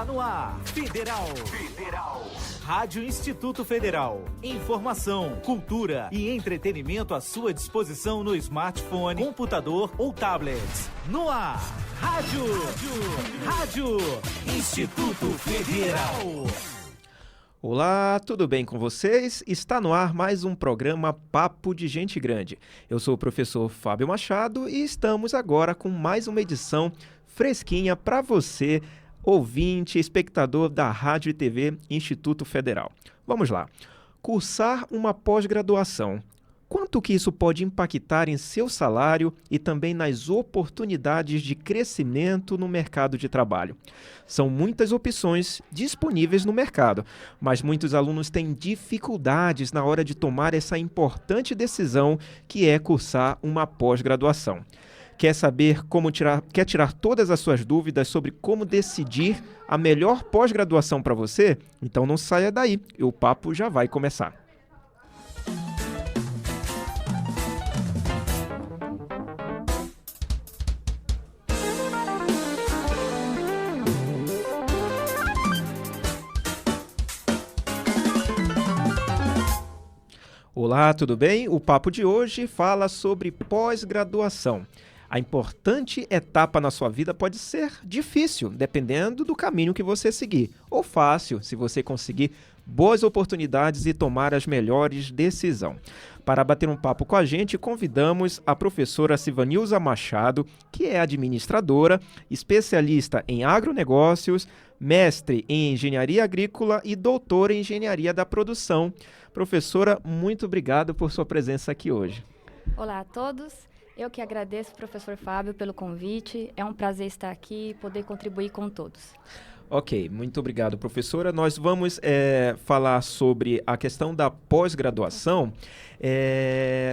Está no ar, Federal. Rádio Instituto Federal. Informação, cultura e entretenimento à sua disposição no smartphone, computador ou tablet. No ar, Rádio Instituto Federal. Olá, tudo bem com vocês? Está no ar mais um programa Papo de Gente Grande. Eu sou o professor Fábio Machado e estamos agora com mais uma edição fresquinha para você, ouvinte, espectador da Rádio e TV Instituto Federal. Vamos lá. Cursar uma pós-graduação. Quanto que isso pode impactar em seu salário e também nas oportunidades de crescimento no mercado de trabalho? São muitas opções disponíveis no mercado, mas muitos alunos têm dificuldades na hora de tomar essa importante decisão que é cursar uma pós-graduação. Quer saber quer tirar todas as suas dúvidas sobre como decidir a melhor pós-graduação para você? Então não saia daí, o papo já vai começar. Olá, tudo bem? O papo de hoje fala sobre pós-graduação. A importante etapa na sua vida pode ser difícil, dependendo do caminho que você seguir, ou fácil, se você conseguir boas oportunidades e tomar as melhores decisões. Para bater um papo com a gente, convidamos a professora Sivanilza Machado, que é administradora, especialista em agronegócios, mestre em engenharia agrícola e doutora em engenharia da produção. Professora, muito obrigado por sua presença aqui hoje. Olá a todos. Eu que agradeço, professor Fábio, pelo convite. É um prazer estar aqui e poder contribuir com todos. Ok, muito obrigado, professora. Nós vamos falar sobre a questão da pós-graduação.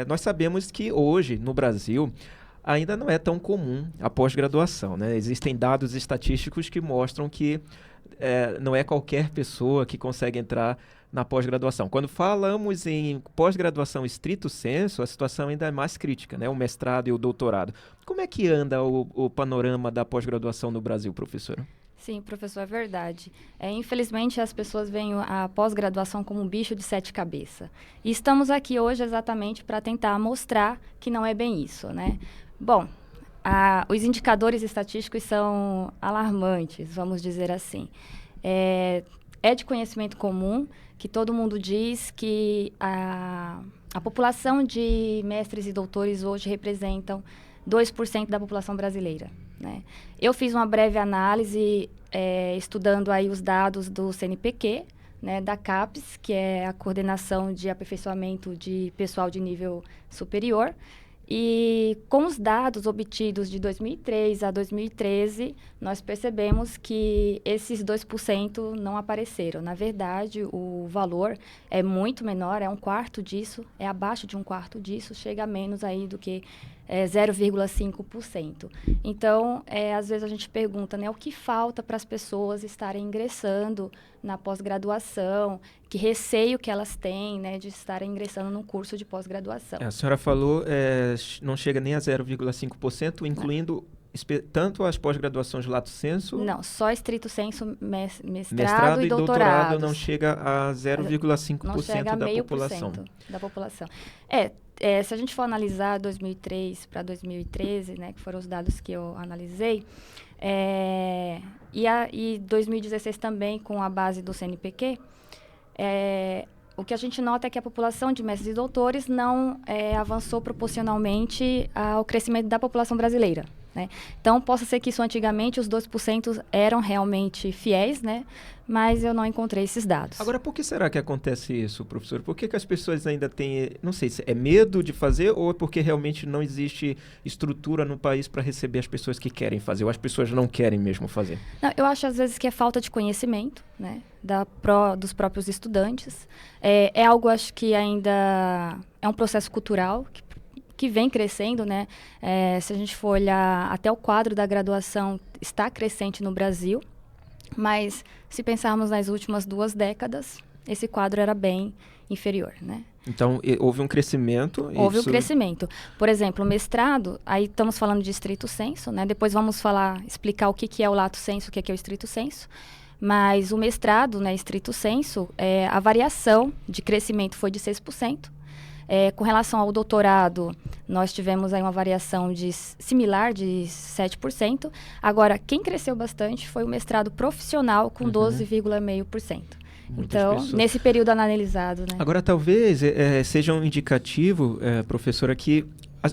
Nós sabemos que hoje, no Brasil, ainda não é tão comum a pós-graduação, né? Existem dados estatísticos que mostram que não é qualquer pessoa que consegue entrar na pós-graduação. Quando falamos em pós-graduação estrito sensu, a situação ainda é mais crítica, né? O mestrado e o doutorado. Como é que anda o panorama da pós-graduação no Brasil, professora? Sim, professor, é verdade. Infelizmente, as pessoas veem a pós-graduação como um bicho de 7 cabeças. E estamos aqui hoje exatamente para tentar mostrar que não é bem isso, né? Bom, os indicadores estatísticos são alarmantes, vamos dizer assim. É de conhecimento comum que todo mundo diz que a população de mestres e doutores hoje representam 2% da população brasileira, né? Eu fiz uma breve análise estudando aí os dados do CNPq, né, da CAPES, que é a Coordenação de Aperfeiçoamento de Pessoal de Nível Superior. E com os dados obtidos de 2003 a 2013, nós percebemos que esses 2% não apareceram. Na verdade, o valor é muito menor, é um quarto disso, é abaixo de um quarto disso, chega a menos aí do que 0,5%. Então, às vezes a gente pergunta, né, o que falta para as pessoas estarem ingressando na pós-graduação, que receio que elas têm, né, de estarem ingressando num curso de pós-graduação. A senhora falou, não chega nem a 0,5%, incluindo tanto as pós-graduações lato sensu... Não, só estrito sensu, mestrado e doutorado não chega a 0,5% não chega a da 0,5% população. Da população. Se a gente for analisar 2003 para 2013, né, que foram os dados que eu analisei, e 2016 também com a base do CNPq, o que a gente nota é que a população de mestres e doutores não avançou proporcionalmente ao crescimento da população brasileira, né? Então, possa ser que isso antigamente os 2% eram realmente fiéis, né? Mas eu não encontrei esses dados. Agora, por que será que acontece isso, professor? Por que as pessoas ainda têm, não sei, se é medo de fazer ou é porque realmente não existe estrutura no país para receber as pessoas que querem fazer ou as pessoas não querem mesmo fazer? Não, eu acho às vezes que é falta de conhecimento, né? Dos próprios estudantes. É algo, acho que ainda é um processo cultural que vem crescendo, né? Se a gente for olhar até o quadro da graduação, está crescente no Brasil, mas se pensarmos nas últimas 2 décadas, esse quadro era bem inferior, né? Então, houve um crescimento? Houve um crescimento. Por exemplo, o mestrado, aí estamos falando de estrito sensu, né? Depois vamos explicar o que é o lato sensu, o que é o estrito sensu. Mas o mestrado, né, estrito sensu, a variação de crescimento foi de 6%. Com relação ao doutorado, nós tivemos aí uma variação similar de 7%. Agora, quem cresceu bastante foi o mestrado profissional, com 12,5%. Então, pessoas. nesse período analisado, né? Agora, talvez seja um indicativo, professora, que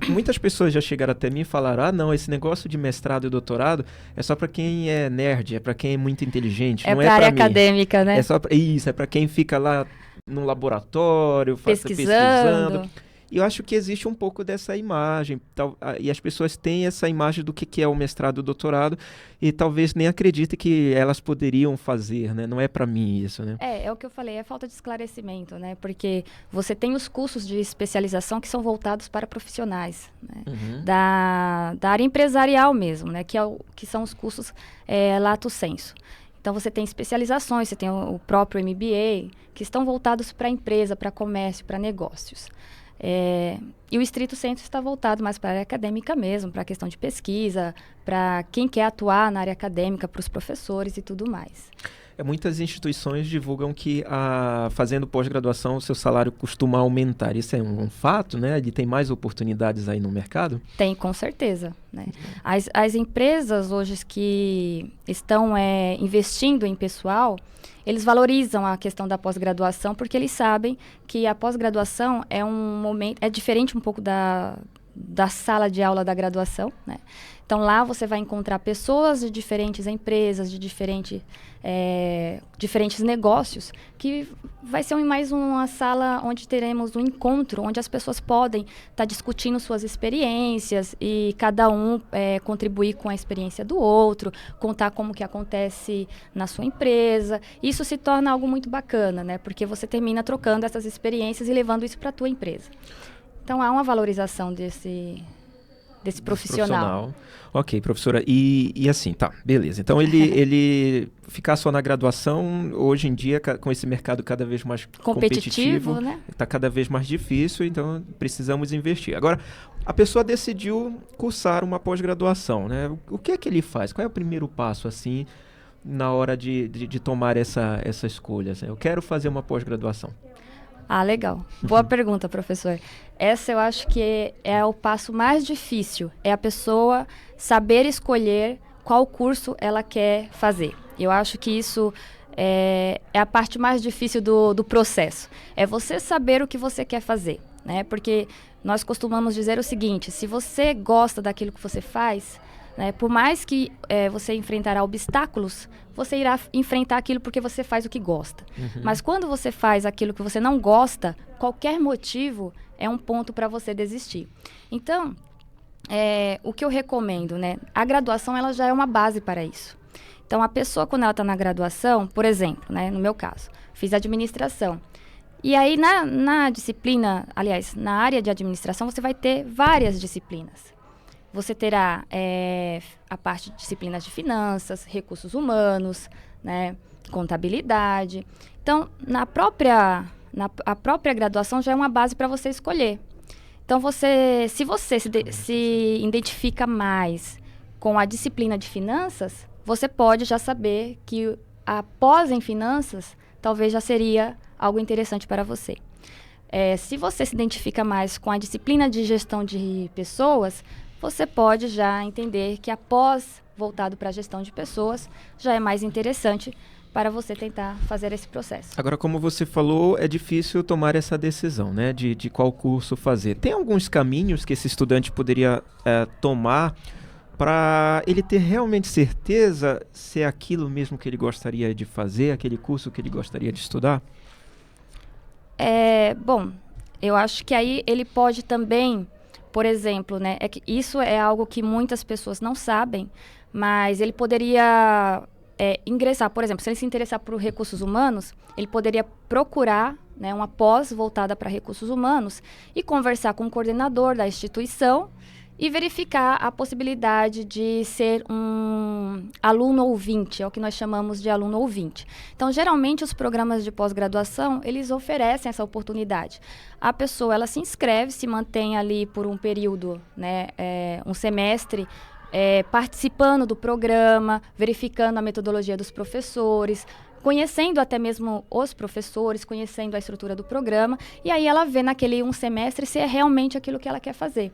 muitas pessoas já chegaram até mim e falaram: não, esse negócio de mestrado e doutorado é só para quem é nerd, é para quem é muito inteligente, não é para área mim. Acadêmica, né? Isso, é para quem fica lá no laboratório, pesquisando. E eu acho que existe um pouco dessa imagem, e as pessoas têm essa imagem do que é o mestrado e o doutorado, e talvez nem acreditem que elas poderiam fazer, né? Não é para mim isso, né? É o que eu falei, é falta de esclarecimento, né? Porque você tem os cursos de especialização que são voltados para profissionais, né? Da área empresarial mesmo, né? Que são os cursos lato sensu. Então, você tem especializações, você tem o próprio MBA, que estão voltados para a empresa, para comércio, para negócios. E o estrito sensu está voltado mais para a área acadêmica mesmo, para a questão de pesquisa, para quem quer atuar na área acadêmica, para os professores e tudo mais. Muitas instituições divulgam que fazendo pós-graduação o seu salário costuma aumentar. Isso é um fato, né? Ele tem mais oportunidades aí no mercado? Tem, com certeza, né? As empresas hoje que estão investindo em pessoal, eles valorizam a questão da pós-graduação porque eles sabem que a pós-graduação é um momento, é diferente um pouco da sala de aula da graduação, né? Então, lá você vai encontrar pessoas de diferentes empresas, de diferentes negócios, que vai ser mais uma sala onde teremos um encontro, onde as pessoas podem estar discutindo suas experiências e cada um contribuir com a experiência do outro, contar como que acontece na sua empresa. Isso se torna algo muito bacana, né? Porque você termina trocando essas experiências e levando isso para a tua empresa. Então, há uma valorização desse profissional. Ok, professora. E assim, tá, beleza. Então, ele ficar só na graduação, hoje em dia, com esse mercado cada vez mais competitivo, né? Está cada vez mais difícil, então precisamos investir. Agora, a pessoa decidiu cursar uma pós-graduação, né? O que é que ele faz? Qual é o primeiro passo, assim, na hora de tomar essa escolha? Assim, eu quero fazer uma pós-graduação. Legal. Boa pergunta, professor. Essa eu acho que é o passo mais difícil. É a pessoa saber escolher qual curso ela quer fazer. Eu acho que isso é a parte mais difícil do processo. É você saber o que você quer fazer, né? Porque nós costumamos dizer o seguinte: se você gosta daquilo que você faz, né, por mais que você enfrentará obstáculos, você irá enfrentar aquilo porque você faz o que gosta. Mas quando você faz aquilo que você não gosta, qualquer motivo é um ponto para você desistir. Então, o que eu recomendo, né? A graduação ela já é uma base para isso. Então, a pessoa, quando ela está na graduação, por exemplo, né, no meu caso, fiz administração. E aí, na disciplina, aliás, na área de administração, você vai ter várias disciplinas. Você terá a parte de disciplinas de finanças, recursos humanos, né, contabilidade. Então, a própria graduação já é uma base para você escolher. Então, se você se identifica mais com a disciplina de finanças, você pode já saber que a pós em finanças talvez já seria algo interessante para você. Se você se identifica mais com a disciplina de gestão de pessoas, você pode já entender que a pós voltado para a gestão de pessoas já é mais interessante para você tentar fazer esse processo. Agora, como você falou, é difícil tomar essa decisão, né, de qual curso fazer. Tem alguns caminhos que esse estudante poderia tomar para ele ter realmente certeza se é aquilo mesmo que ele gostaria de fazer, aquele curso que ele gostaria de estudar? Bom, eu acho que aí ele pode também, por exemplo, né, que isso é algo que muitas pessoas não sabem, mas ele poderia ingressar, por exemplo, se ele se interessar por recursos humanos, ele poderia procurar, né, uma pós voltada para recursos humanos e conversar com o coordenador da instituição e verificar a possibilidade de ser um aluno ouvinte, é o que nós chamamos de aluno ouvinte. Então, geralmente, os programas de pós-graduação, eles oferecem essa oportunidade. A pessoa, ela se inscreve, se mantém ali por um período, né, um semestre, participando do programa, verificando a metodologia dos professores, conhecendo até mesmo os professores, conhecendo a estrutura do programa, e aí ela vê naquele um semestre se é realmente aquilo que ela quer fazer.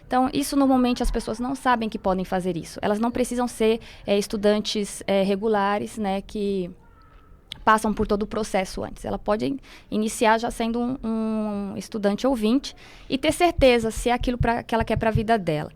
Então, isso normalmente as pessoas não sabem que podem fazer isso. Elas não precisam ser estudantes regulares, né, que passam por todo o processo antes. Ela pode iniciar já sendo um estudante ouvinte e ter certeza se é aquilo que ela quer para a vida dela.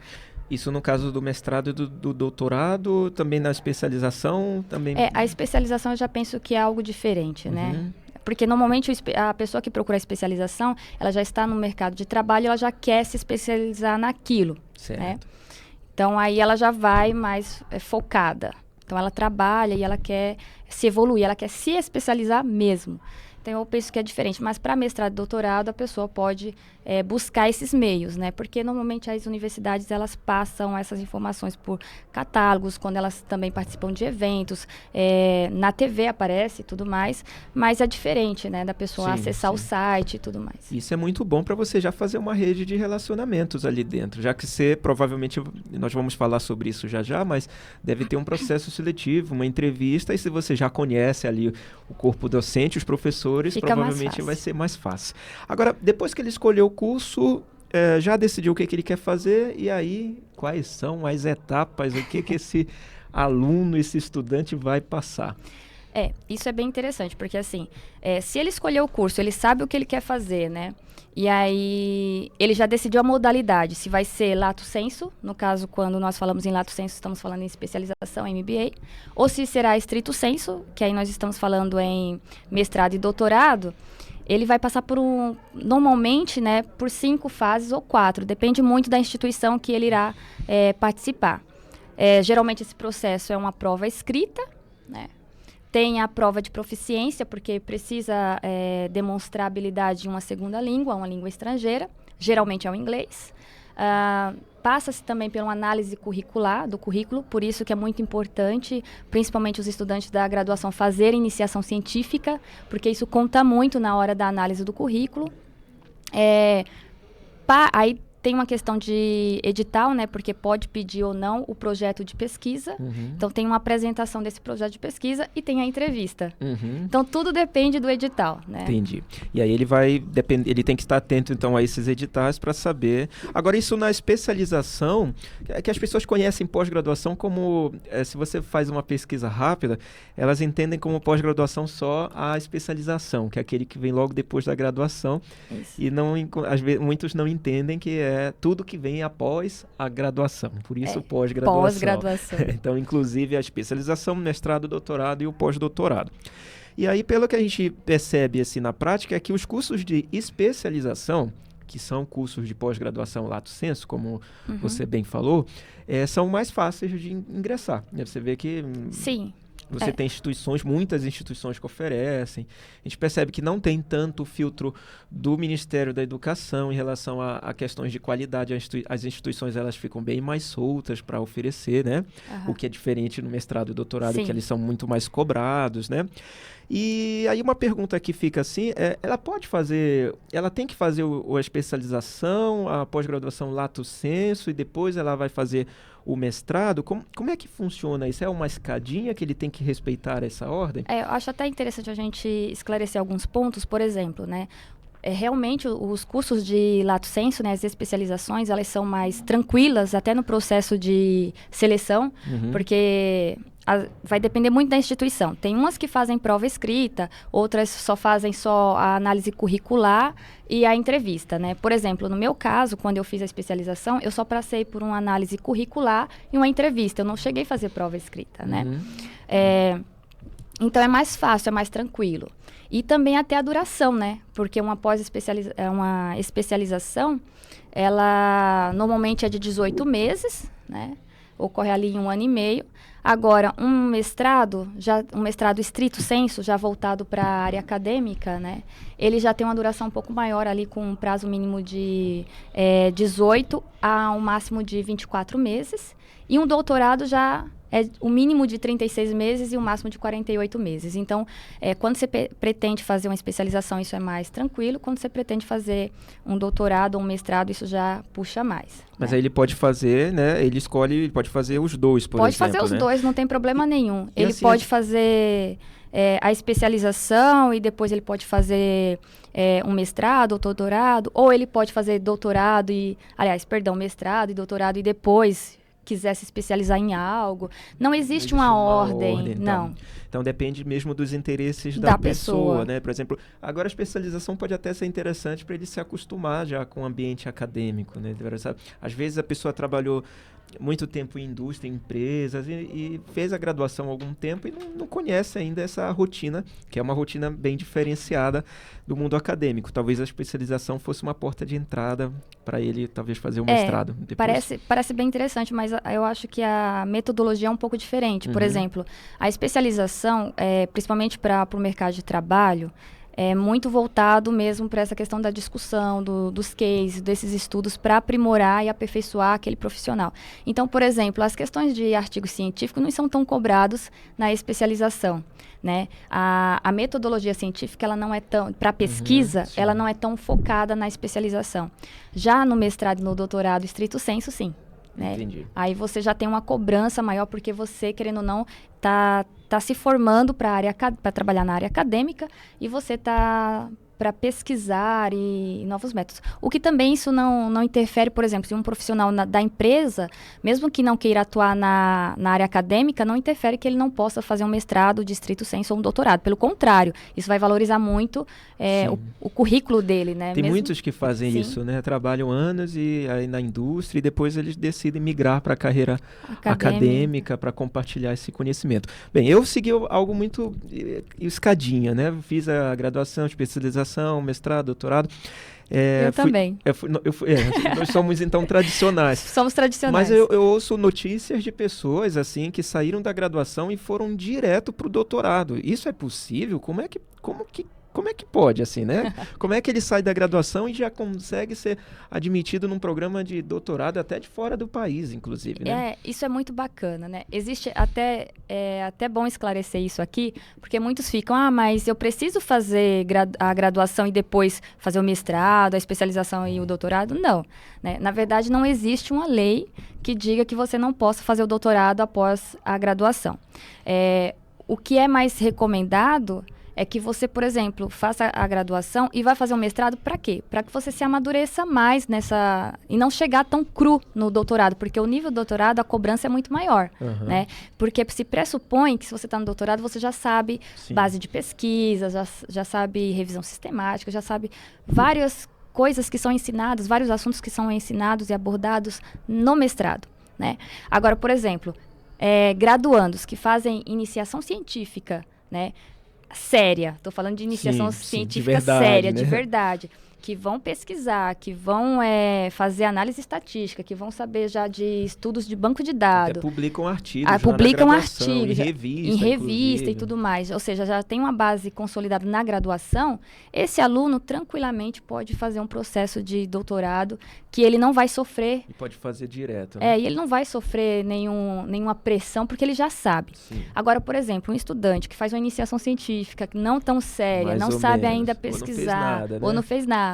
Isso no caso do mestrado e do doutorado, também na especialização? Também... A especialização eu já penso que é algo diferente, né? Porque normalmente a pessoa que procura a especialização, ela já está no mercado de trabalho, ela já quer se especializar naquilo. Certo. Né? Então aí ela já vai mais focada. Então ela trabalha e ela quer se evoluir, ela quer se especializar mesmo. Então eu penso que é diferente, mas para mestrado e doutorado a pessoa pode buscar esses meios, né? Porque normalmente as universidades elas passam essas informações por catálogos, quando elas também participam de eventos, na TV aparece e tudo mais, mas é diferente, né? Da pessoa acessar o site e tudo mais. Isso é muito bom para você já fazer uma rede de relacionamentos ali dentro, já que você provavelmente, nós vamos falar sobre isso já, mas deve ter um processo seletivo, uma entrevista, e se você já conhece ali o corpo docente, os professores, fica provavelmente vai ser mais fácil. Agora, depois que ele escolheu o curso, já decidiu o que ele quer fazer, e aí quais são as etapas, o que esse aluno, esse estudante vai passar? Isso é bem interessante, porque assim, se ele escolheu o curso, ele sabe o que ele quer fazer, né? E aí ele já decidiu a modalidade, se vai ser lato sensu, no caso, quando nós falamos em lato sensu, estamos falando em especialização, em MBA, ou se será estrito sensu, que aí nós estamos falando em mestrado e doutorado. Ele vai passar normalmente, né, por 5 fases ou 4, depende muito da instituição que ele irá participar. Geralmente esse processo é uma prova escrita, né? Tem a prova de proficiência, porque precisa demonstrar habilidade em uma segunda língua, uma língua estrangeira, geralmente é o inglês. Passa-se também por uma análise curricular do currículo, por isso que é muito importante, principalmente os estudantes da graduação, fazerem iniciação científica, porque isso conta muito na hora da análise do currículo. Aí tem uma questão de edital, né, porque pode pedir ou não o projeto de pesquisa. Então, tem uma apresentação desse projeto de pesquisa e tem a entrevista. Então, tudo depende do edital, né? Entendi. E aí ele tem que estar atento, então, a esses editais para saber. Agora, isso na especialização, que as pessoas conhecem pós-graduação como, se você faz uma pesquisa rápida, elas entendem como pós-graduação só a especialização, que é aquele que vem logo depois da graduação. Isso. E às vezes, muitos não entendem que é tudo que vem após a graduação, por isso pós-graduação. Pós-graduação. Então, inclusive, a especialização, mestrado, doutorado e o pós-doutorado. E aí, pelo que a gente percebe assim, na prática, é que os cursos de especialização, que são cursos de pós-graduação lato sensu, como você bem falou, são mais fáceis de ingressar. Você vê que... Sim. Você tem muitas instituições que oferecem. A gente percebe que não tem tanto filtro do Ministério da Educação em relação a questões de qualidade. As instituições elas ficam bem mais soltas para oferecer, né? O que é diferente no mestrado e doutorado, que eles são muito mais cobrados, né? E aí uma pergunta que fica assim, ela tem que fazer a especialização, a pós-graduação lato sensu, e depois ela vai fazer o mestrado? Como é que funciona isso? É uma escadinha que ele tem que respeitar essa ordem? Eu acho até interessante a gente esclarecer alguns pontos, por exemplo, né? Realmente os cursos de lato sensu, né, as especializações, elas são mais tranquilas até no processo de seleção, porque vai depender muito da instituição. Tem umas que fazem prova escrita, outras só fazem a análise curricular e a entrevista, né? Por exemplo, no meu caso, quando eu fiz a especialização, eu só passei por uma análise curricular e uma entrevista. Eu não cheguei a fazer prova escrita, né? Então é mais fácil, é mais tranquilo. E também até a duração, né? Porque uma especialização, ela normalmente é de 18 meses, né? Ocorre ali em 1 ano e meio. Agora, um mestrado estrito sensu, já voltado para a área acadêmica, né? Ele já tem uma duração um pouco maior ali, com um prazo mínimo de 18 a um máximo de 24 meses. E um doutorado já é o mínimo de 36 meses e o máximo de 48 meses. Então, quando você pretende fazer uma especialização, isso é mais tranquilo. Quando você pretende fazer um doutorado ou um mestrado, isso já puxa mais. Mas né? aí ele pode fazer, né? Ele pode fazer os dois, por pode exemplo. Pode fazer os dois, não tem problema nenhum. E ele assim, pode fazer a especialização e depois ele pode fazer um mestrado ou doutorado, ou ele pode fazer mestrado e doutorado e depois quiser se especializar em algo. Não existe uma ordem, não. Então depende mesmo dos interesses da pessoa, né? Por exemplo, agora a especialização pode até ser interessante para ele se acostumar já com o ambiente acadêmico, né? Às vezes a pessoa trabalhou muito tempo em indústria, em empresas e fez a graduação há algum tempo e não conhece ainda essa rotina, que é uma rotina bem diferenciada do mundo acadêmico. Talvez a especialização fosse uma porta de entrada para ele talvez fazer um mestrado. Depois. Parece bem interessante, mas eu acho que a metodologia é um pouco diferente. Por exemplo, a especialização, principalmente para o mercado de trabalho, é muito voltado mesmo para essa questão da discussão, dos cases, desses estudos, para aprimorar e aperfeiçoar aquele profissional. Então, por exemplo, as questões de artigos científicos não são tão cobrados na especialização, né? A metodologia científica, ela não é tão, para pesquisa, ela não é tão focada na especialização. Já no mestrado e no doutorado, estrito sensu, sim. Né? Entendi. Aí você já tem uma cobrança maior, porque você, querendo ou não, tá se formando para trabalhar na área acadêmica e você está para pesquisar e novos métodos. O que também isso não interfere, por exemplo, se um profissional da empresa, mesmo que não queira atuar na área acadêmica, não interfere que ele não possa fazer um mestrado de estrito sensu ou um doutorado. Pelo contrário, isso vai valorizar muito o currículo dele, né? Tem muitos que fazem isso, né? Trabalham anos aí na indústria e depois eles decidem migrar para a carreira acadêmica para compartilhar esse conhecimento. Bem, eu segui algo muito escadinha, né? Fiz a graduação, especialização, mestrado, doutorado. Eu também. Nós somos, então, tradicionais. Somos tradicionais. Mas eu ouço notícias de pessoas, assim, que saíram da graduação e foram direto para o doutorado. Isso é possível? Como é que pode, assim, né? Como é que ele sai da graduação e já consegue ser admitido num programa de doutorado até de fora do país, inclusive, né? Isso é muito bacana, né? Existe até bom esclarecer isso aqui, porque muitos ficam, mas eu preciso fazer a graduação e depois fazer o mestrado, a especialização e o doutorado? Não, né? Na verdade, não existe uma lei que diga que você não possa fazer o doutorado após a graduação. O que é mais recomendado é que você, por exemplo, faça a graduação e vai fazer um mestrado para quê? Para que você se amadureça mais e não chegar tão cru no doutorado, porque o nível do doutorado, a cobrança é muito maior, né? Porque se pressupõe que se você está no doutorado, você já sabe base de pesquisa, já sabe revisão sistemática, já sabe várias coisas que são ensinadas, vários assuntos que são ensinados e abordados no mestrado, né? Agora, por exemplo, graduandos que fazem iniciação científica, né? Séria, estou falando de iniciação científica séria, de verdade, que vão pesquisar, que vão fazer análise estatística, que vão saber já de estudos de banco de dados. Até publicam artigos. Em revista e tudo mais. Ou seja, já tem uma base consolidada na graduação. Esse aluno tranquilamente pode fazer um processo de doutorado que ele não vai sofrer. E pode fazer direto, né? E ele não vai sofrer nenhuma pressão, porque ele já sabe. Sim. Agora, por exemplo, um estudante que faz uma iniciação científica não tão séria, não sabe ainda pesquisar, ou não fez nada.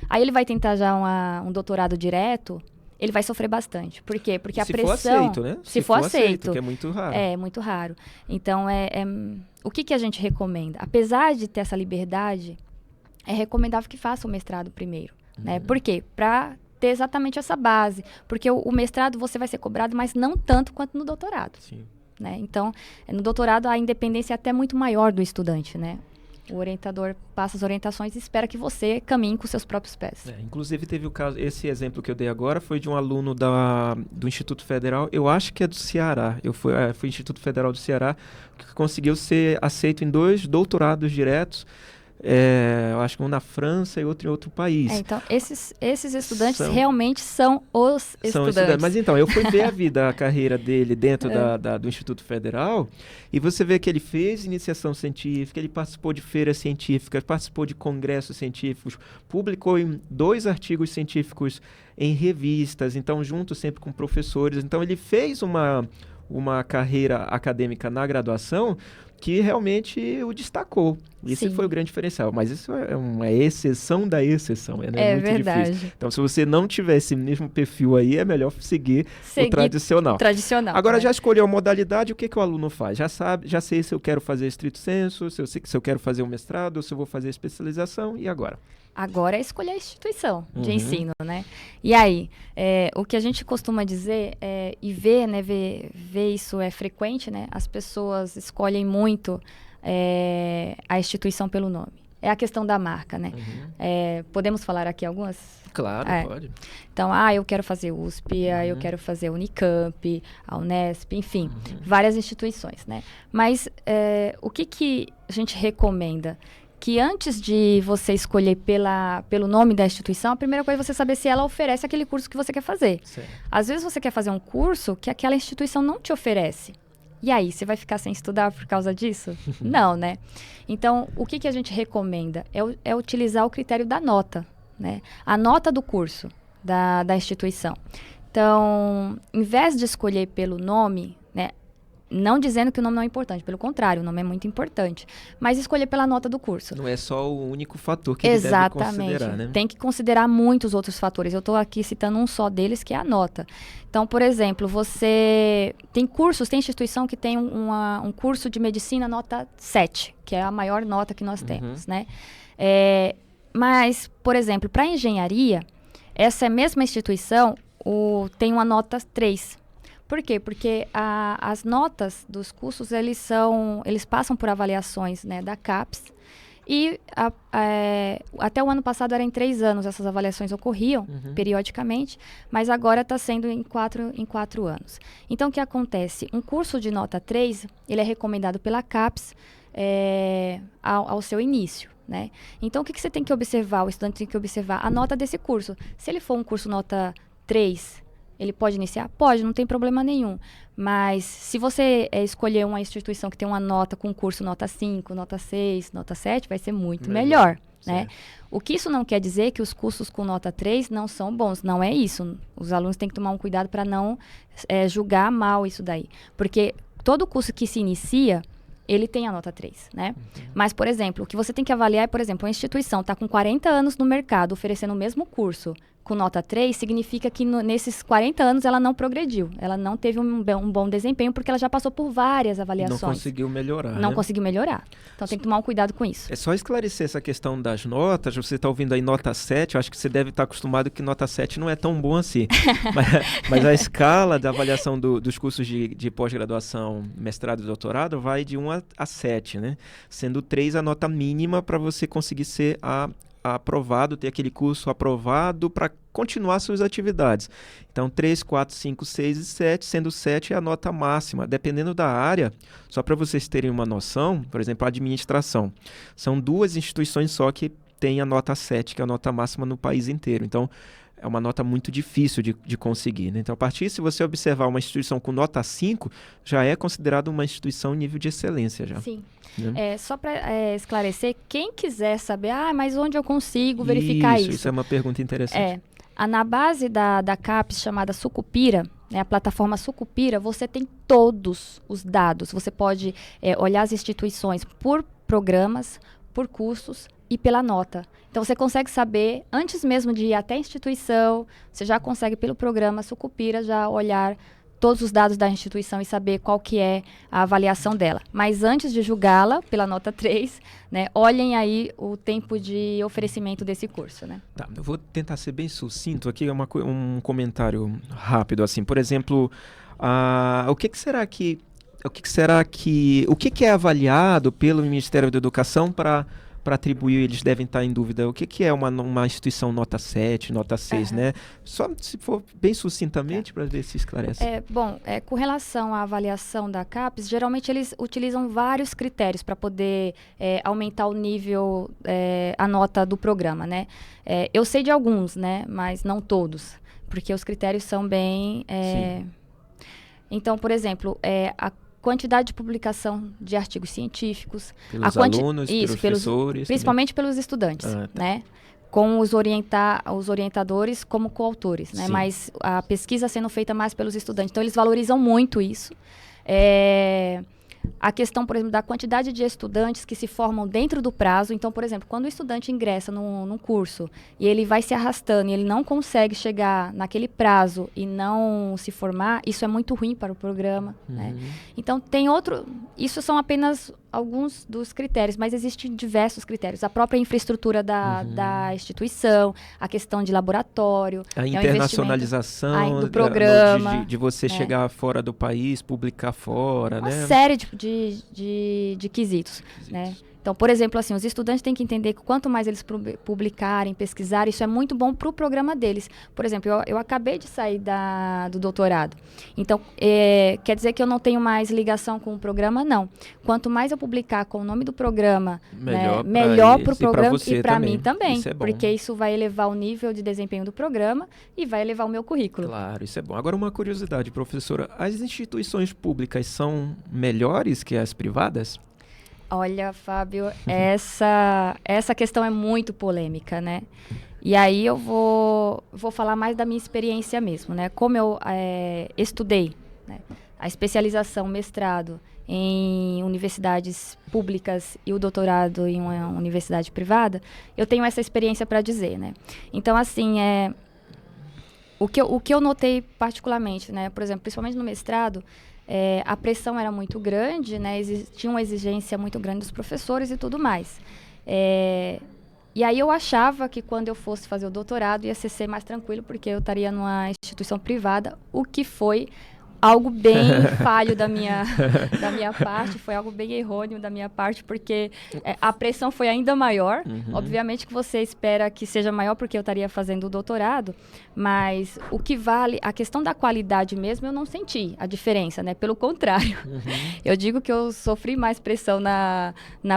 Aí ele vai tentar já um doutorado direto, ele vai sofrer bastante. Por quê? Porque a pressão... Se for aceito, né? Se for aceito. Que é muito raro. É, muito raro. Então, o que a gente recomenda? Apesar de ter essa liberdade, é recomendável que faça o mestrado primeiro. Né? Por quê? Para ter exatamente essa base. Porque o mestrado você vai ser cobrado, mas não tanto quanto no doutorado. Sim. Né? Então, no doutorado, a independência é até muito maior do estudante, né? O orientador passa as orientações e espera que você caminhe com seus próprios pés. Inclusive, teve o caso, esse exemplo que eu dei agora foi de um aluno do Instituto Federal, eu acho que é do Ceará, foi Instituto Federal do Ceará, que conseguiu ser aceito em 2 doutorados diretos, eu acho que um na França e outro em outro país. Então, esses estudantes realmente são os estudantes. Mas então, eu fui ver a carreira dele dentro do Instituto Federal, e você vê que ele fez iniciação científica, ele participou de feiras científicas, participou de congressos científicos, publicou em 2 artigos científicos em revistas, então junto sempre com professores. Então ele fez uma uma carreira acadêmica na graduação que realmente o destacou. Esse foi o grande diferencial. Mas isso é uma exceção da exceção. Né? É muito verdade. difícil. Então, se você não tiver esse mesmo perfil aí, é melhor seguir o tradicional. Agora, já escolheu a modalidade, o que o aluno faz? Já sei se eu quero fazer estrito sensu, se eu quero fazer um mestrado, se eu vou fazer especialização, e agora? Agora é escolher a instituição de ensino, né? E aí, o que a gente costuma dizer e ver, né? Ver isso é frequente, né? As pessoas escolhem muito a instituição pelo nome. É a questão da marca, né? Podemos falar aqui algumas? Claro, pode. Então, eu quero fazer USP, eu quero fazer Unicamp, a Unesp, enfim, várias instituições, né? Mas o que a gente recomenda? Que antes de você escolher pelo nome da instituição, a primeira coisa é você saber se ela oferece aquele curso que você quer fazer. Certo. Às vezes você quer fazer um curso que aquela instituição não te oferece. E aí, você vai ficar sem estudar por causa disso? Não, né? Então, o que a gente recomenda? É utilizar o critério da nota, né? A nota do curso da instituição. Então, em vez de escolher pelo nome, né? Não dizendo que o nome não é importante, pelo contrário, o nome é muito importante. Mas escolher pela nota do curso. Não é só o único fator que ele deve considerar, né? Tem que considerar muitos outros fatores. Eu estou aqui citando um só deles, que é a nota. Então, por exemplo, você tem instituição que tem um curso de medicina nota 7, que é a maior nota que nós temos, né? Mas, por exemplo, para engenharia, essa mesma instituição tem uma nota 3. Por quê? Porque as notas dos cursos, eles passam por avaliações, né, da CAPES, e até o ano passado era em 3 anos, essas avaliações ocorriam periodicamente, mas agora está sendo em 4 anos. Então, o que acontece? Um curso de nota 3, ele é recomendado pela CAPES ao seu início, né? Então, o que você tem que observar? O estudante tem que observar a nota desse curso. Se ele for um curso nota 3, ele pode iniciar? Pode, não tem problema nenhum. Mas se você escolher uma instituição que tem uma nota com curso nota 5, nota 6, nota 7, vai ser muito melhor, né? O que isso não quer dizer é que os cursos com nota 3 não são bons. Não é isso. Os alunos têm que tomar um cuidado para não julgar mal isso daí. Porque todo curso que se inicia, ele tem a nota 3, né? Mas, por exemplo, o que você tem que avaliar é, por exemplo, uma instituição está com 40 anos no mercado oferecendo o mesmo curso com nota 3, significa que nesses 40 anos ela não progrediu. Ela não teve um bom desempenho porque ela já passou por várias avaliações. Não conseguiu melhorar, Não conseguiu melhorar. Então tem que tomar um cuidado com isso. É só esclarecer essa questão das notas. Você está ouvindo aí nota 7, eu acho que você deve estar acostumado que nota 7 não é tão bom assim. mas a escala da avaliação dos cursos de pós-graduação, mestrado e doutorado vai de 1 a 7, né? Sendo 3 a nota mínima para você conseguir ser aprovado, ter aquele curso aprovado para continuar suas atividades. Então, 3, 4, 5, 6 e 7, sendo 7 é a nota máxima. Dependendo da área, só para vocês terem uma noção, por exemplo, a administração. São 2 instituições só que têm a nota 7, que é a nota máxima no país inteiro. Então, é uma nota muito difícil de conseguir, né? Então, a partir, se você observar uma instituição com nota 5, já é considerada uma instituição nível de excelência já. Sim. Só para esclarecer, quem quiser saber, mas onde eu consigo verificar isso? Isso é uma pergunta interessante. Na base da CAPES, chamada Sucupira, né, a plataforma Sucupira, você tem todos os dados. Você pode olhar as instituições por programas, por cursos e pela nota. Então, você consegue saber, antes mesmo de ir até a instituição, você já consegue, pelo programa Sucupira, já olhar todos os dados da instituição e saber qual que é a avaliação dela. Mas antes de julgá-la pela nota 3, né, olhem aí o tempo de oferecimento desse curso, né? Tá, eu vou tentar ser bem sucinto aqui, um comentário rápido, assim. Por exemplo, o que é avaliado pelo Ministério da Educação para atribuir, eles devem estar em dúvida, o que é uma instituição nota 7, nota 6, né? Só se for bem sucintamente para ver se esclarece. Com relação à avaliação da CAPES, geralmente eles utilizam vários critérios para poder aumentar o nível, a nota do programa, né? Eu sei de alguns, né? Mas não todos, porque os critérios são bem... Então, por exemplo, a quantidade de publicação de artigos científicos. Pelos alunos, pelos professores. Principalmente pelos estudantes, né? com os orientadores como coautores, né? Mas a pesquisa sendo feita mais pelos estudantes. Então, eles valorizam muito isso. A questão, por exemplo, da quantidade de estudantes que se formam dentro do prazo. Então, por exemplo, quando o estudante ingressa num curso e ele vai se arrastando e ele não consegue chegar naquele prazo e não se formar, isso é muito ruim para o programa, né? Então, isso são apenas alguns dos critérios, mas existem diversos critérios. A própria infraestrutura da instituição, a questão de laboratório, a internacionalização do programa, de você chegar fora do país, publicar fora, uma né? série de quesitos, né? Então, por exemplo, assim, os estudantes têm que entender que quanto mais eles publicarem, pesquisarem, isso é muito bom para o programa deles. Por exemplo, eu acabei de sair do doutorado. Então, quer dizer que eu não tenho mais ligação com o programa? Não. Quanto mais eu publicar com o nome do programa, melhor para o programa e para mim também. Isso é bom. Porque isso vai elevar o nível de desempenho do programa e vai elevar o meu currículo. Claro, isso é bom. Agora, uma curiosidade, professora. As instituições públicas são melhores que as privadas? Olha, Fábio, essa questão é muito polêmica, né? E aí eu vou falar mais da minha experiência mesmo, né? Como eu estudei, né, a especialização, mestrado em universidades públicas e o doutorado em uma universidade privada, eu tenho essa experiência para dizer, né? Então, assim, o que eu notei particularmente, né? Por exemplo, principalmente no mestrado, a pressão era muito grande, né? Tinha uma exigência muito grande dos professores e tudo mais. E aí eu achava que quando eu fosse fazer o doutorado ia ser mais tranquilo, porque eu estaria numa instituição privada, o que foi algo bem falho da minha parte, foi algo bem errôneo da minha parte, porque a pressão foi ainda maior. Obviamente que você espera que seja maior, porque eu estaria fazendo o doutorado, mas o que vale, a questão da qualidade mesmo, eu não senti a diferença, né? Pelo contrário. Eu digo que eu sofri mais pressão na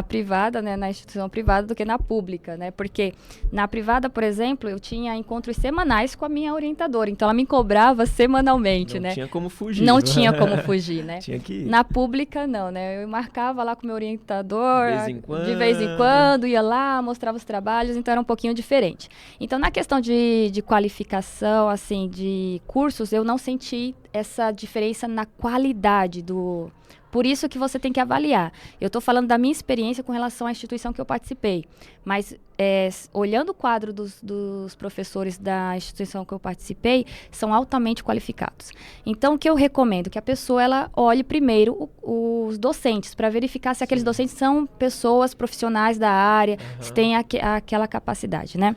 privada, né? Na instituição privada do que na pública, né? Porque na privada, por exemplo, eu tinha encontros semanais com a minha orientadora, então ela me cobrava semanalmente, né? Não tinha como fugir. Não tinha como fugir, né? Tinha que ir. Na pública, não, né? Eu marcava lá com o meu orientador, de vez em quando, ia lá, mostrava os trabalhos, então era um pouquinho diferente. Então, na questão de qualificação, assim, de cursos, eu não senti essa diferença na qualidade Por isso que você tem que avaliar. Eu estou falando da minha experiência com relação à instituição que eu participei. Mas, olhando o quadro dos professores da instituição que eu participei, são altamente qualificados. Então, o que eu recomendo? Que a pessoa ela olhe primeiro os docentes, para verificar se aqueles docentes são pessoas profissionais da área, se tem aquela capacidade, né?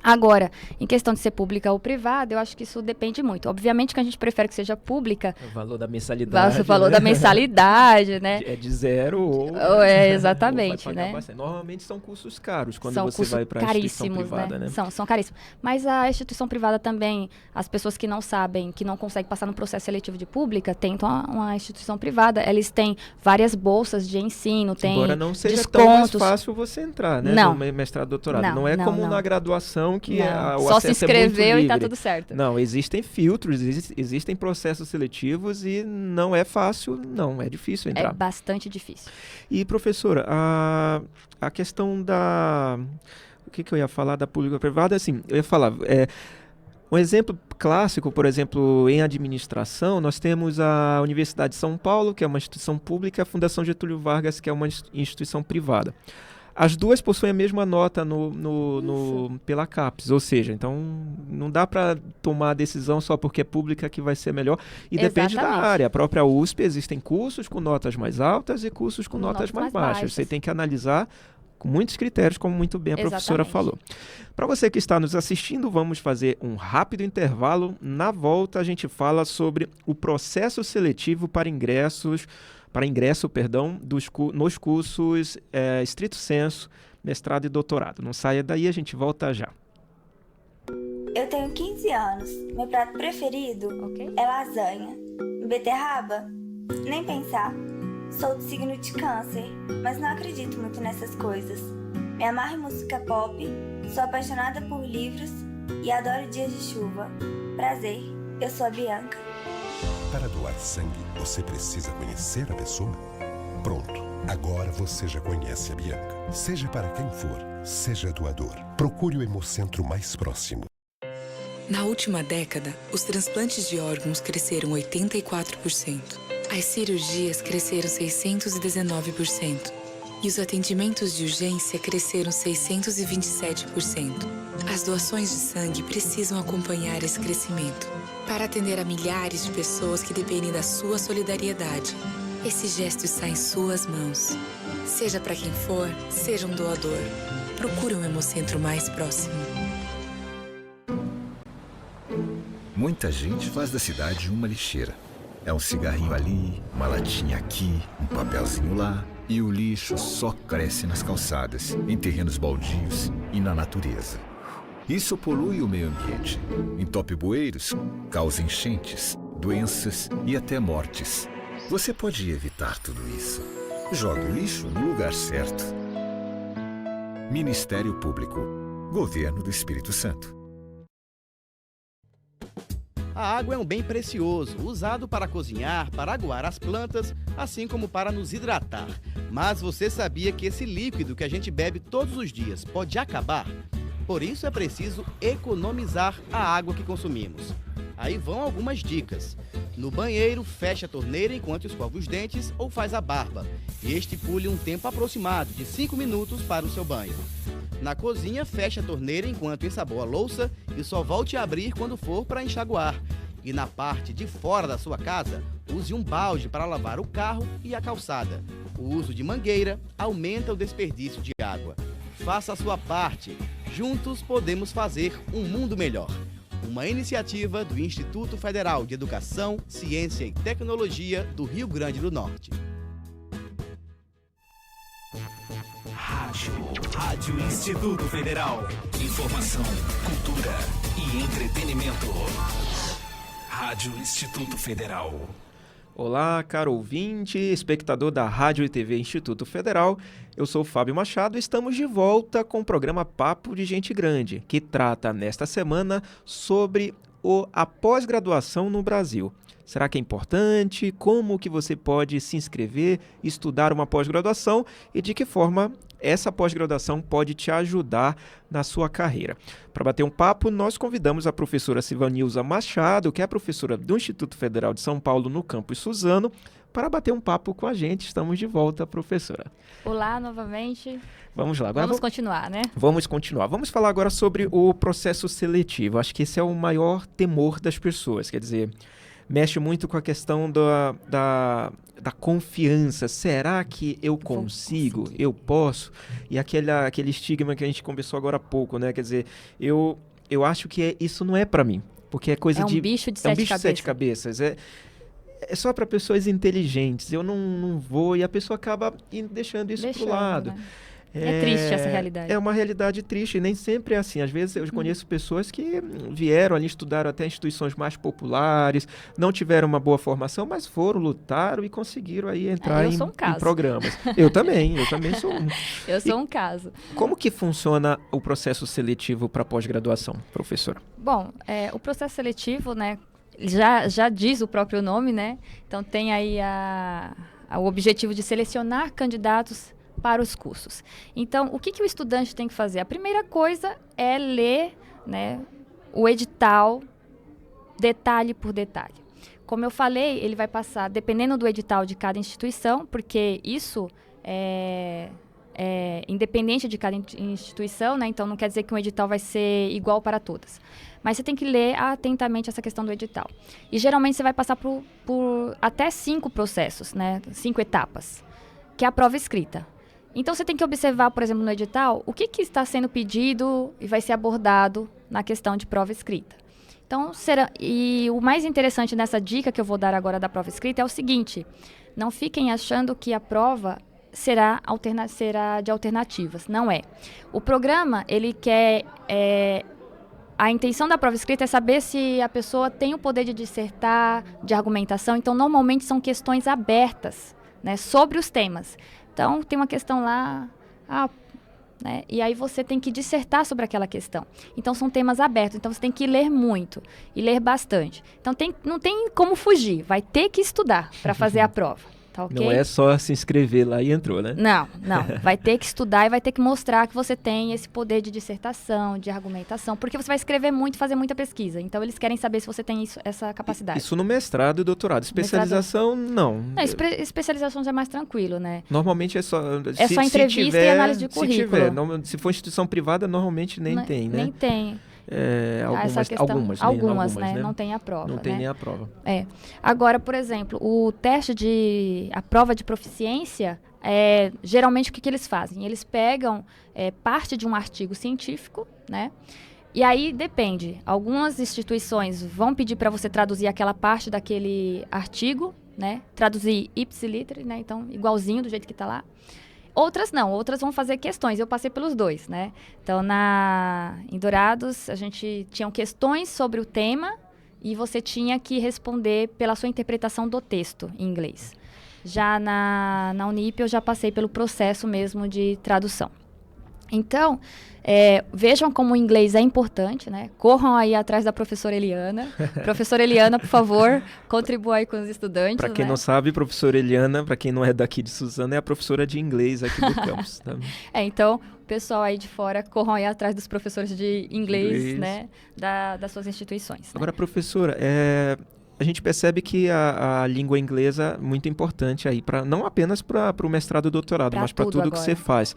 Agora, em questão de ser pública ou privada, eu acho que isso depende muito. Obviamente que a gente prefere que seja pública. O valor da mensalidade. O valor da mensalidade, né? É de zero ou... exatamente, ou vai né? Bastante. Normalmente são cursos caros quando São você vai para a instituição privada, né? São caríssimos. Mas a instituição privada também, as pessoas que não sabem, que não conseguem passar no processo seletivo de pública, tentam uma instituição privada. Eles têm várias bolsas de ensino, tem Embora não seja descontos. tão mais fácil você entrar, né? Não. No mestrado, doutorado. Não é como na graduação, que o só se inscreveu e tá tudo certo. Não, existem filtros, existem processos seletivos e não é fácil, não, é difícil entrar. É bastante difícil. E, professora, a questão o que eu ia falar da pública privada, assim, eu ia falar... Um exemplo clássico, por exemplo, em administração, nós temos a Universidade de São Paulo, que é uma instituição pública, e a Fundação Getúlio Vargas, que é uma instituição privada. As duas possuem a mesma nota pela CAPES, ou seja, então não dá para tomar a decisão só porque é pública que vai ser melhor, e depende da área. A própria USP existem cursos com notas mais altas e cursos com notas mais baixas. Você tem que analisar com muitos critérios, como muito bem a professora falou. Para você que está nos assistindo, vamos fazer um rápido intervalo. Na volta, a gente fala sobre o processo seletivo para ingresso, nos cursos estrito sensu, mestrado e doutorado. Não saia daí, a gente volta já. Eu tenho 15 anos. Meu prato preferido é lasanha. Beterraba? Nem pensar. Sou do signo de câncer, mas não acredito muito nessas coisas. Me amarro em música pop, sou apaixonada por livros e adoro dias de chuva. Prazer, eu sou a Bianca. Para doar sangue, você precisa conhecer a pessoa? Pronto. Agora você já conhece a Bianca. Seja para quem for, seja doador. Procure o Hemocentro mais próximo. Na última década, os transplantes de órgãos cresceram 84%. As cirurgias cresceram 619%. E os atendimentos de urgência cresceram 627%. As doações de sangue precisam acompanhar esse crescimento para atender a milhares de pessoas que dependem da sua solidariedade. Esse gesto está em suas mãos. Seja para quem for, seja um doador. Procure um Hemocentro mais próximo. Muita gente faz da cidade uma lixeira. É um cigarrinho ali, uma latinha aqui, um papelzinho lá. E o lixo só cresce nas calçadas, em terrenos baldios e na natureza. Isso polui o meio ambiente, entope bueiros, causa enchentes, doenças e até mortes. Você pode evitar tudo isso. Jogue o lixo no lugar certo. Ministério Público. Governo do Espírito Santo. A água é um bem precioso, usado para cozinhar, para aguar as plantas, assim como para nos hidratar. Mas você sabia que esse líquido que a gente bebe todos os dias pode acabar? Por isso é preciso economizar a água que consumimos. Aí vão algumas dicas. No banheiro, feche a torneira enquanto escova os dentes ou faz a barba. E estipule um tempo aproximado de 5 minutos para o seu banho. Na cozinha, feche a torneira enquanto ensaboa a louça e só volte a abrir quando for para enxaguar. E na parte de fora da sua casa, use um balde para lavar o carro e a calçada. O uso de mangueira aumenta o desperdício de água. Faça a sua parte. Juntos podemos fazer um mundo melhor. Uma iniciativa do Instituto Federal de Educação, Ciência e Tecnologia do Rio Grande do Norte. Rádio Instituto Federal. Informação, cultura e entretenimento. Rádio Instituto Federal. Olá, caro ouvinte, espectador da Rádio e TV Instituto Federal. Eu sou Fábio Machado e estamos de volta com o programa Papo de Gente Grande, que trata nesta semana sobre a pós-graduação no Brasil. Será que é importante? Como que você pode se inscrever, estudar uma pós-graduação e de que forma essa pós-graduação pode te ajudar na sua carreira? Para bater um papo, nós convidamos a professora Silvanilza Machado, que é professora do Instituto Federal de São Paulo no campus Suzano, para bater um papo com a gente. Estamos de volta, professora. Olá, novamente. Vamos lá. Agora vamos continuar, né? Vamos continuar. Vamos falar agora sobre o processo seletivo. Acho que esse é o maior temor das pessoas. Quer dizer, mexe muito com a questão da confiança. Será que eu consigo? Eu posso? E aquele estigma que a gente conversou agora há pouco, né? Quer dizer, eu acho que isso não é para mim. Porque é coisa de... bicho de sete cabeças. É só para pessoas inteligentes. Eu não vou... E a pessoa acaba deixando isso pro lado. Né? É triste essa realidade. É uma realidade triste, nem sempre é assim. Às vezes eu conheço pessoas que vieram ali, estudaram até instituições mais populares, não tiveram uma boa formação, mas lutaram e conseguiram aí entrar em programas. Eu também sou um. Eu sou um caso. Como que funciona o processo seletivo para pós-graduação, professora? Bom, o processo seletivo, né, já diz o próprio nome, né? Então tem aí o objetivo de selecionar candidatos para os cursos. Então, o que o estudante tem que fazer? A primeira coisa é ler, né, o edital, detalhe por detalhe. Como eu falei, ele vai passar, dependendo do edital de cada instituição, porque isso é independente de cada instituição, né? Então, não quer dizer que um edital vai ser igual para todas. Mas você tem que ler atentamente essa questão do edital. E, geralmente, você vai passar por até 5 processos, né? 5 etapas, que é a prova escrita. Então, você tem que observar, por exemplo, no edital, o que está sendo pedido e vai ser abordado na questão de prova escrita. Então, e o mais interessante nessa dica que eu vou dar agora da prova escrita é o seguinte: não fiquem achando que a prova será de alternativas. Não é. O programa, ele quer... a intenção da prova escrita é saber se a pessoa tem o poder de dissertar, de argumentação. Então, normalmente, são questões abertas, né, sobre os temas. Então, tem uma questão lá, né, e aí você tem que dissertar sobre aquela questão. Então, são temas abertos, então você tem que ler muito e ler bastante. Então, não tem como fugir, vai ter que estudar para fazer a prova. Tá ok? Não é só se inscrever lá e entrou, né? Não. Vai ter que estudar e vai ter que mostrar que você tem esse poder de dissertação, de argumentação, porque você vai escrever muito e fazer muita pesquisa. Então, eles querem saber se você tem essa capacidade. Isso no mestrado e doutorado. Especialização, não. Especialização já é mais tranquilo, né? Normalmente é só... só entrevista e análise de currículo. Se for instituição privada, normalmente nem tem, né? Nem tem. Algumas, né? Né? Não tem a prova. Não tem né? nem a prova. Agora, por exemplo, a prova de proficiência, geralmente o que eles fazem? Eles pegam parte de um artigo científico, né? E aí depende. Algumas instituições vão pedir para você traduzir aquela parte daquele artigo, né? Traduzir ipsiliter, né? Então, igualzinho do jeito que está lá. Outras não, outras vão fazer questões. Eu passei pelos dois, né? Então, em Dourados, a gente tinha questões sobre o tema e você tinha que responder pela sua interpretação do texto em inglês. Já na Unip, eu já passei pelo processo mesmo de tradução. Então, vejam como o inglês é importante, né? Corram aí atrás da professora Eliana. Professora Eliana, por favor, contribua aí com os estudantes. Para quem não sabe, professora Eliana, para quem não é daqui de Suzano, é a professora de inglês aqui do campus. Tá? Então, pessoal aí de fora, corram aí atrás dos professores de inglês. Né? Das suas instituições. Né? Agora, professora, a gente percebe que a língua inglesa é muito importante aí, não apenas para o mestrado e doutorado, mas para tudo que você faz.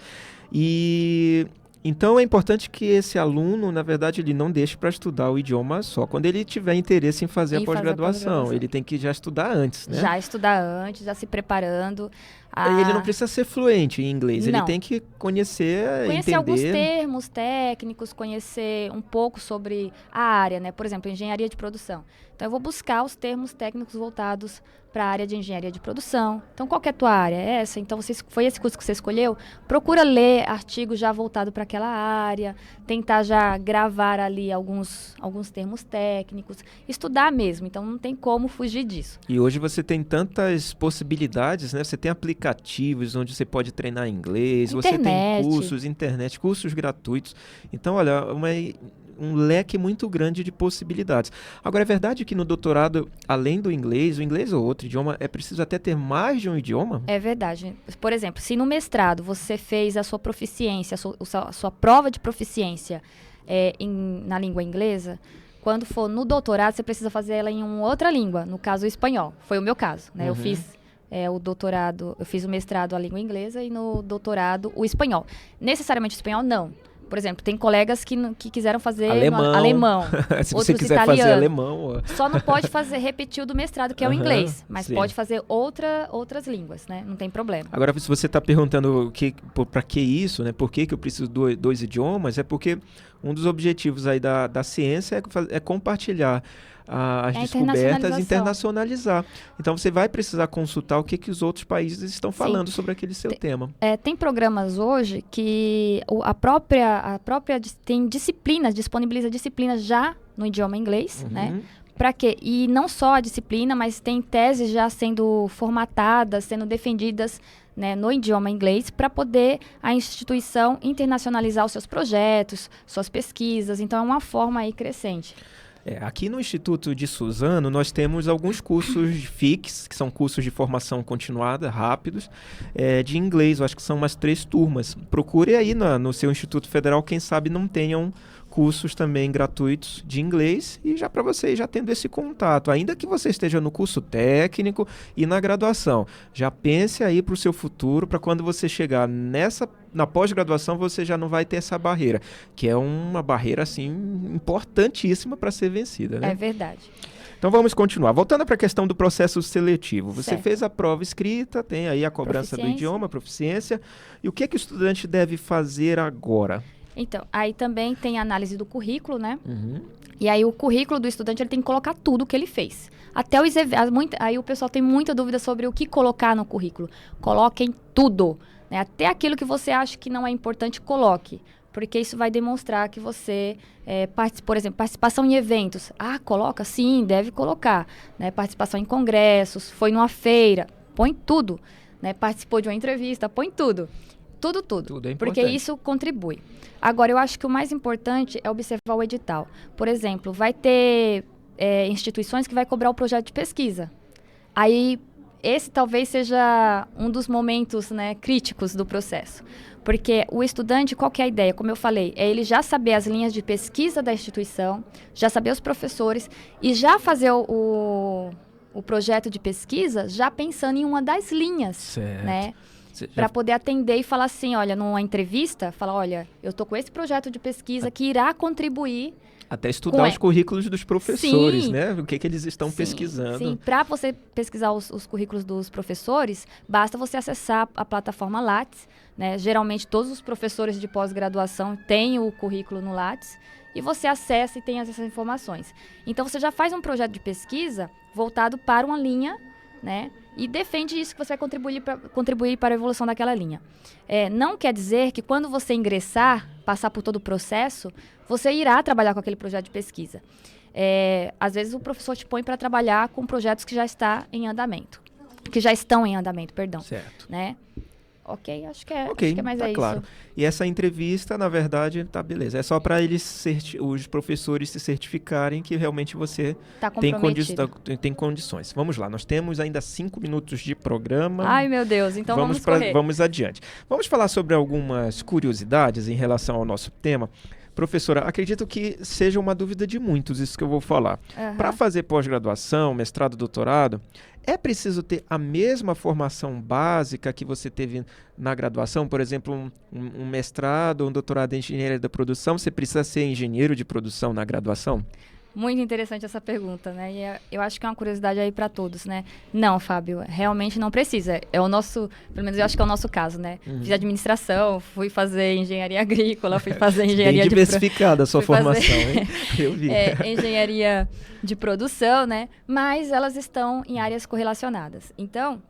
E então é importante que esse aluno, na verdade, ele não deixe para estudar o idioma só quando ele tiver interesse em fazer a pós-graduação. Ele tem que já estudar antes, né? Já estudar antes, já se preparando. Ele não precisa ser fluente em inglês, ele tem que conhecer entender. Alguns termos técnicos, conhecer um pouco sobre a área, né? Por exemplo, engenharia de produção. Então, eu vou buscar os termos técnicos voltados para a área de engenharia de produção. Então, qual que é a tua área? É essa? Então, foi esse curso que você escolheu? Procura ler artigos já voltados para aquela área, tentar já gravar ali alguns termos técnicos, estudar mesmo. Então, não tem como fugir disso. E hoje você tem tantas possibilidades, né? Você tem aplicativos onde você pode treinar inglês, você tem cursos, cursos gratuitos. Então, olha, um leque muito grande de possibilidades. Agora, é verdade que no doutorado, além do inglês, o inglês ou outro idioma, é preciso até ter mais de um idioma? É verdade. Por exemplo, se no mestrado você fez a sua proficiência, a sua prova de proficiência na língua inglesa, quando for no doutorado, você precisa fazer ela em uma outra língua, no caso o espanhol. Foi o meu caso, né? Eu fiz o doutorado, eu fiz o mestrado a língua inglesa e no doutorado o espanhol. Necessariamente o espanhol, não. Por exemplo, tem colegas que quiseram fazer alemão. Se você quiser italiano. Fazer alemão... Só não pode repetir o do mestrado, que é o inglês. Mas pode fazer outras línguas, né? Não tem problema. Agora, se você está perguntando para que isso, né? Por que eu preciso de dois idiomas, é porque um dos objetivos aí da ciência é compartilhar as descobertas, internacionalizar. Então, você vai precisar consultar o que os outros países estão falando sobre aquele seu tema. Tem programas hoje que a própria tem disciplinas, disponibiliza disciplinas já no idioma inglês, né? Para quê? E não só a disciplina, mas tem teses já sendo formatadas, sendo defendidas, né, no idioma inglês, para poder a instituição internacionalizar os seus projetos, suas pesquisas. Então, é uma forma aí crescente. Aqui no Instituto de Suzano, nós temos alguns cursos FIX, que são cursos de formação continuada, rápidos, de inglês. Eu acho que são umas 3 turmas. Procure aí no seu Instituto Federal, quem sabe não tenham cursos também gratuitos de inglês e já para você já tendo esse contato, ainda que você esteja no curso técnico e na graduação, já pense aí para o seu futuro, para quando você chegar na pós-graduação você já não vai ter essa barreira, que é uma barreira assim importantíssima para ser vencida, né? É verdade. Então vamos continuar. Voltando para a questão do processo seletivo. Você fez a prova escrita, tem aí a cobrança do idioma, proficiência. E o que o estudante deve fazer agora? Então, aí também tem a análise do currículo, né? E aí o currículo do estudante, ele tem que colocar tudo o que ele fez. Até aí o pessoal tem muita dúvida sobre o que colocar no currículo. Coloquem tudo, né? Até aquilo que você acha que não é importante, coloque. Porque isso vai demonstrar que você, por exemplo, participação em eventos. Coloca? Sim, deve colocar. Né? Participação em congressos, foi numa feira, põe tudo. Né? Participou de uma entrevista, põe tudo. Tudo é importante. Porque isso contribui. Agora, eu acho que o mais importante é observar o edital. Por exemplo, vai ter instituições que vai cobrar o projeto de pesquisa. Aí, esse talvez seja um dos momentos, né, críticos do processo. Porque o estudante, qual que é a ideia? Como eu falei, é ele já saber as linhas de pesquisa da instituição, já saber os professores e já fazer o projeto de pesquisa já pensando em uma das linhas, certo, né? Para poder atender e falar assim, olha, numa entrevista, falar, olha, eu estou com esse projeto de pesquisa que irá contribuir. Até estudar os currículos dos professores, sim, né? O que eles estão sim, pesquisando. Sim, para você pesquisar os currículos dos professores, basta você acessar a plataforma Lattes, né? Geralmente todos os professores de pós-graduação têm o currículo no Lattes e você acessa e tem essas informações. Então você já faz um projeto de pesquisa voltado para uma linha, né? E defende isso, que você vai contribuir para a evolução daquela linha. Não quer dizer que quando você ingressar, passar por todo o processo, você irá trabalhar com aquele projeto de pesquisa. Às vezes o professor te põe para trabalhar com projetos que já estão em andamento. Perdão. Certo. Né? Ok, acho que é mais tá claro. isso. E essa entrevista, na verdade, tá beleza. É só para os professores se certificarem que realmente você tem condições. Vamos lá, nós temos ainda 5 minutos de programa. Ai, meu Deus, então vamos adiante. Vamos falar sobre algumas curiosidades em relação ao nosso tema. Professora, acredito que seja uma dúvida de muitos isso que eu vou falar. Uhum. Para fazer pós-graduação, mestrado, doutorado, é preciso ter a mesma formação básica que você teve na graduação? Por exemplo, um mestrado, um doutorado em engenharia da produção, você precisa ser engenheiro de produção na graduação? Muito interessante essa pergunta, né? E eu acho que é uma curiosidade aí para todos, né? Não, Fábio, realmente não precisa. É o nosso, pelo menos eu acho que é o nosso caso, né? Fiz administração, fui fazer engenharia agrícola, fui fazer engenharia bem diversificada a sua formação, hein? Eu vi. Engenharia de produção, né? Mas elas estão em áreas correlacionadas. Então,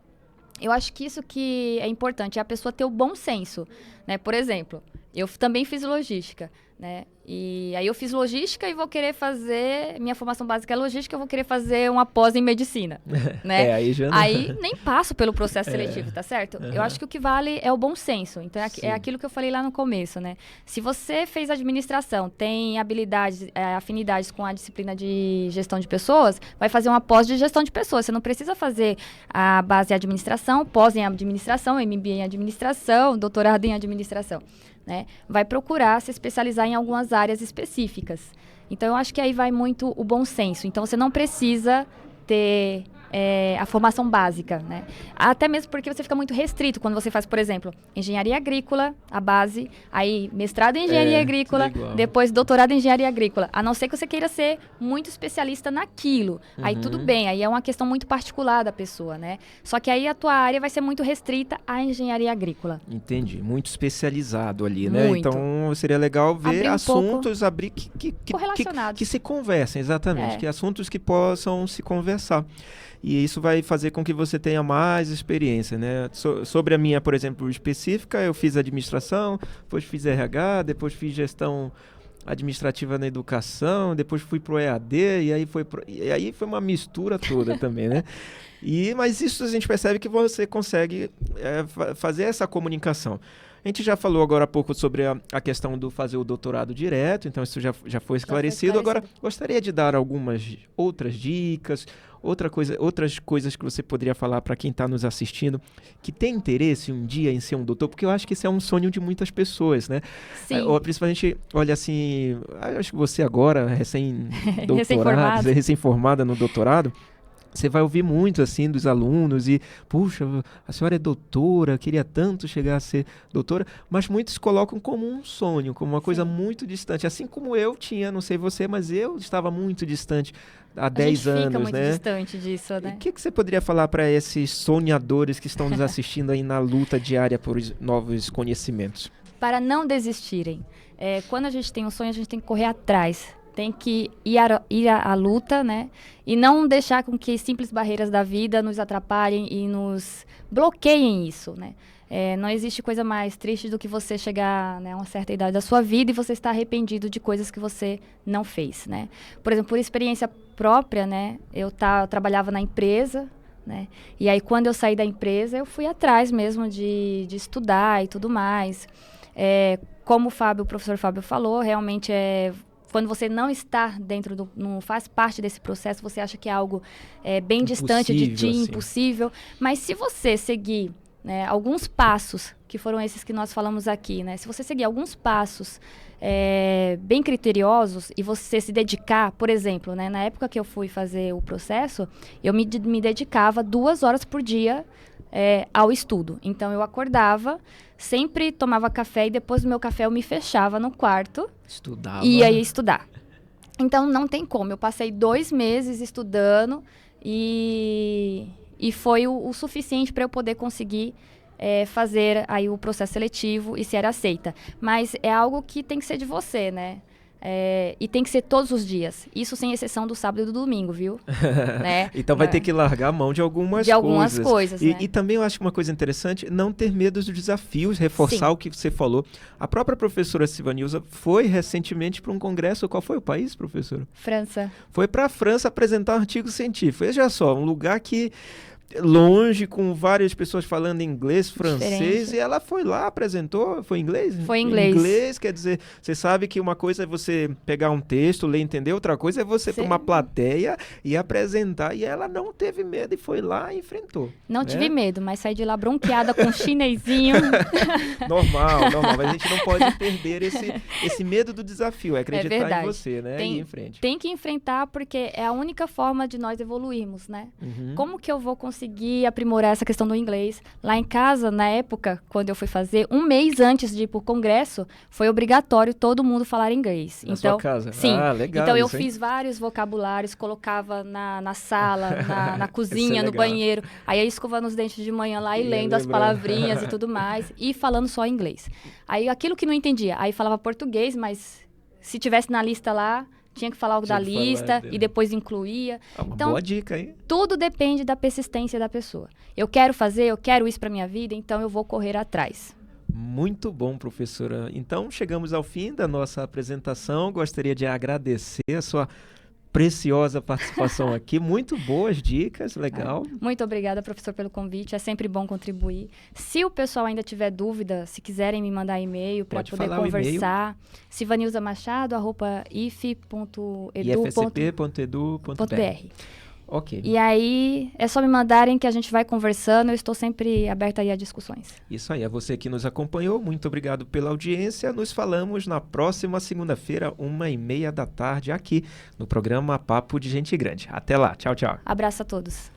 eu acho que isso que é importante é a pessoa ter o bom senso, né? Por exemplo, eu também fiz logística, né? E aí eu fiz logística e vou querer fazer, minha formação básica é logística, eu vou querer fazer uma pós em medicina, né? Aí nem passo pelo processo seletivo, tá certo? Eu acho que o que vale é o bom senso. Então é aquilo que eu falei lá no começo, né? Se você fez administração, tem habilidades, afinidades com a disciplina de gestão de pessoas, vai fazer uma pós de gestão de pessoas. Você não precisa fazer a base em administração, pós em administração, MBA em administração, doutorado em administração. Né? Vai procurar se especializar em algumas áreas específicas. Então, eu acho que aí vai muito o bom senso. Então, você não precisa ter a formação básica, né? Até mesmo porque você fica muito restrito quando você faz, por exemplo, engenharia agrícola, a base, aí mestrado em engenharia agrícola, depois doutorado em engenharia agrícola. A não ser que você queira ser muito especialista naquilo. Aí tudo bem, aí é uma questão muito particular da pessoa, né? Só que aí a tua área vai ser muito restrita à engenharia agrícola. Entendi, muito especializado ali, né? Muito. Então seria legal ver assuntos que se conversem, exatamente, que assuntos que possam se conversar. E isso vai fazer com que você tenha mais experiência, né? Sobre a minha, por exemplo, específica, eu fiz administração, depois fiz RH, depois fiz gestão administrativa na educação, depois fui pro EAD, e aí foi uma mistura toda também, né? Mas isso a gente percebe que você consegue fazer essa comunicação. A gente já falou agora há pouco sobre a questão do fazer o doutorado direto, então isso já foi esclarecido. Agora, gostaria de dar algumas outras dicas, outras coisas que você poderia falar para quem está nos assistindo, que tem interesse um dia em ser um doutor, porque eu acho que isso é um sonho de muitas pessoas, né? Sim. Principalmente, olha assim, acho que você agora, recém-formada no doutorado, você vai ouvir muito, assim, dos alunos e, puxa, a senhora é doutora, queria tanto chegar a ser doutora, mas muitos colocam como um sonho, como uma coisa muito distante. Assim como eu tinha, não sei você, mas eu estava muito distante há 10 anos, né? A gente fica muito distante disso, né? O que você poderia falar para esses sonhadores que estão nos assistindo aí na luta diária por novos conhecimentos? Para não desistirem. Quando a gente tem um sonho, a gente tem que correr atrás. Tem que ir à luta, né? E não deixar com que simples barreiras da vida nos atrapalhem e nos bloqueiem isso, né? Não existe coisa mais triste do que você chegar, né, a uma certa idade da sua vida e você estar arrependido de coisas que você não fez, né? Por exemplo, por experiência própria, né? Eu trabalhava na empresa, né? E aí, quando eu saí da empresa, eu fui atrás mesmo de estudar e tudo mais. Como o professor Fábio falou, realmente quando você não está não faz parte desse processo, você acha que é algo bem distante de ti, assim. impossível. Mas se você seguir, né, alguns passos, que foram esses que nós falamos aqui, né? Se você seguir alguns passos bem criteriosos e você se dedicar, por exemplo, né, na época que eu fui fazer o processo, eu me dedicava 2 horas por dia ao estudo. Então, eu acordava, sempre tomava café e depois do meu café eu me fechava no quarto e ia estudar. Então, não tem como. Eu passei 2 meses estudando e foi o suficiente para eu poder conseguir fazer aí o processo seletivo e ser aceita. Mas é algo que tem que ser de você, né? E tem que ser todos os dias. Isso sem exceção do sábado e do domingo, viu? Né? Então vai ter que largar a mão de algumas coisas. Né? E também eu acho uma coisa interessante, não ter medo dos desafios, reforçar o que você falou. A própria professora Silvanilza foi recentemente para um congresso. Qual foi o país, professora? França. Foi para a França apresentar um artigo científico. Veja só, um lugar que longe, com várias pessoas falando inglês, francês, e ela foi lá, apresentou, foi em inglês? Foi em inglês. Inglês, quer dizer, você sabe que uma coisa é você pegar um texto, ler, entender, outra coisa é você para uma plateia e apresentar, e ela não teve medo e foi lá e enfrentou. Não tive medo, mas saí de lá bronqueada com um chinesinho. Normal, mas a gente não pode perder esse medo do desafio, é acreditar em você, né, e ir em frente. Tem que enfrentar, porque é a única forma de nós evoluirmos, né? Como que eu vou conseguir aprimorar essa questão do inglês? Lá em casa, na época, quando eu fui fazer, 1 mês antes de ir pro congresso, foi obrigatório todo mundo falar inglês. Na sua casa? Sim. Ah, legal. Então eu isso, fiz vários vocabulários, colocava na sala, na cozinha, no banheiro. Aí eu escovando os dentes de manhã lá e lendo as palavrinhas e tudo mais. E falando só inglês. Aí aquilo que não entendia, aí falava português, mas se tivesse na lista lá, tinha que falar algo da lista e depois incluía. Então, boa dica, hein? Tudo depende da persistência da pessoa. Eu quero fazer, eu quero isso para minha vida, então eu vou correr atrás. Muito bom, professora. Então, chegamos ao fim da nossa apresentação. Gostaria de agradecer a sua preciosa participação aqui. Muito boas dicas, legal. Muito obrigada, professor, pelo convite. É sempre bom contribuir. Se o pessoal ainda tiver dúvida, se quiserem me mandar e-mail para poder conversar, silvanilzamachado@ifsp.edu.br. Ok. E aí, é só me mandarem que a gente vai conversando. Eu estou sempre aberta aí a discussões. Isso aí. A você que nos acompanhou, muito obrigado pela audiência. Nos falamos na próxima segunda-feira, 1h30 da tarde, aqui no programa Papo de Gente Grande. Até lá. Tchau, tchau. Abraço a todos.